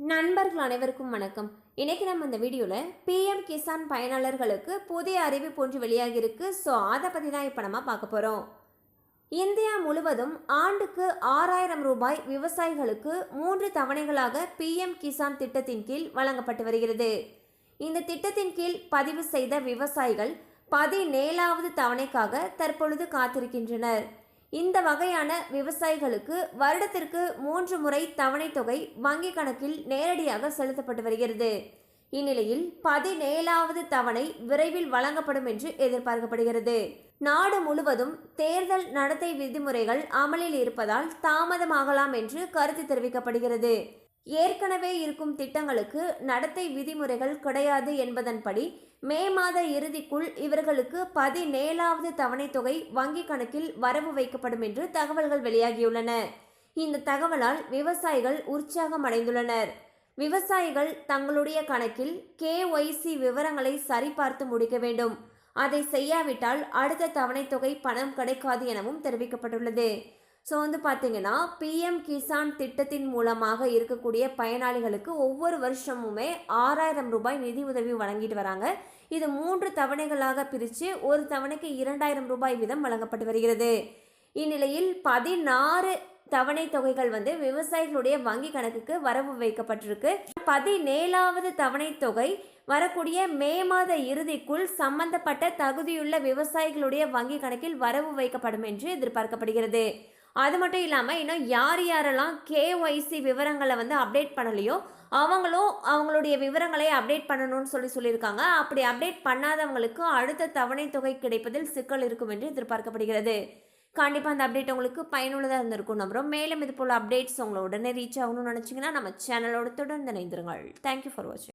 நண்பர்கள் அனைவருக்கும் வணக்கம். இன்னைக்கு நம்ம இந்த வீடியோவில் பிஎம் கிசான் பயனாளர்களுக்கு புதிய அறிவிப்பு ஒன்று வெளியாகி இருக்கு. ஸோ அதை பற்றி தான் இப்போ நம்ம பார்க்க போகிறோம். இந்தியா முழுவதும் ஆண்டுக்கு 6000 ரூபாய் விவசாயிகளுக்கு 3 தவணைகளாக பிஎம் கிசான் திட்டத்தின் கீழ் வழங்கப்பட்டு வருகிறது. இந்த திட்டத்தின் கீழ் பதிவு செய்த விவசாயிகள் 17வது தவணைக்காக தற்பொழுது காத்திருக்கின்றனர். இந்த வகையான விவசாயிகளுக்கு வருடத்திற்கு 3 முறை தவணை தொகை வங்கி கணக்கில் நேரடியாக செலுத்தப்பட்டு வருகிறது. இந்நிலையில் 17வது தவணை விரைவில் வழங்கப்படும் என்று எதிர்பார்க்கப்படுகிறது. நாடு முழுவதும் தேர்தல் நடத்தை விதிமுறைகள் அமலில் இருப்பதால் தாமதமாகலாம் என்று கருத்து தெரிவிக்கப்படுகிறது. ஏற்கனவே இருக்கும் திட்டங்களுக்கு நடத்தை விதிமுறைகள் கிடையாது என்பதன்படி மே மாத இறுதிக்குள் இவர்களுக்கு 17வது தவணை தொகை வங்கி கணக்கில் வரவு வைக்கப்படும் என்று தகவல்கள் வெளியாகியுள்ளன. இந்த தகவலால் விவசாயிகள் உற்சாகம் அடைந்துள்ளனர். விவசாயிகள் தங்களுடைய கணக்கில் KYC விவரங்களை சரிபார்த்து முடிக்க வேண்டும். அதை செய்யாவிட்டால் அடுத்த தவணை தொகை பணம் கிடைக்காது எனவும் தெரிவிக்கப்பட்டுள்ளது. ஸோ பார்த்தீங்கன்னா பிஎம் கிசான் திட்டத்தின் மூலமாக இருக்கக்கூடிய பயனாளிகளுக்கு ஒவ்வொரு வருஷமுமே 6000 ரூபாய் நிதி உதவி வழங்கிட்டு வராங்க. இது 3 தவணைகளாக பிரித்து ஒரு தவணைக்கு 2000 ரூபாய் வீதம் வழங்கப்பட்டு வருகிறது. இந்நிலையில் 16 தவணை தொகைகள் விவசாயிகளுடைய வங்கி கணக்குக்கு வரவு வைக்கப்பட்டிருக்கு. 17வது தவணை தொகை வரக்கூடிய மே மாத இறுதிக்குள் சம்பந்தப்பட்ட தகுதியுள்ள விவசாயிகளுடைய வங்கி கணக்கில் வரவு வைக்கப்படும் என்று எதிர்பார்க்கப்படுகிறது. அது மட்டும் இல்லாமல் இன்னும் யாரெல்லாம் KYC விவரங்களை அப்டேட் பண்ணலையோ அவங்களும் அவங்களுடைய விவரங்களை அப்டேட் பண்ணணும்னு சொல்லியிருக்காங்க. அப்படி அப்டேட் பண்ணாதவங்களுக்கு அடுத்த தவணை தொகை கிடைப்பதில் சிக்கல் இருக்கும் என்று எதிர்பார்க்கப்படுகிறது. கண்டிப்பாக அந்த அப்டேட் உங்களுக்கு பயனுள்ளதாக இருந்திருக்கும் நம்புகிறோம். மேலும் இது போல் அப்டேட்ஸ் உங்களை உடனே ரீச் ஆகணும்னு நினச்சிங்கன்னா நம்ம சேனலோட தொடர்ந்து இணைந்திருங்கள். தேங்க்யூ ஃபார் வாட்சிங்.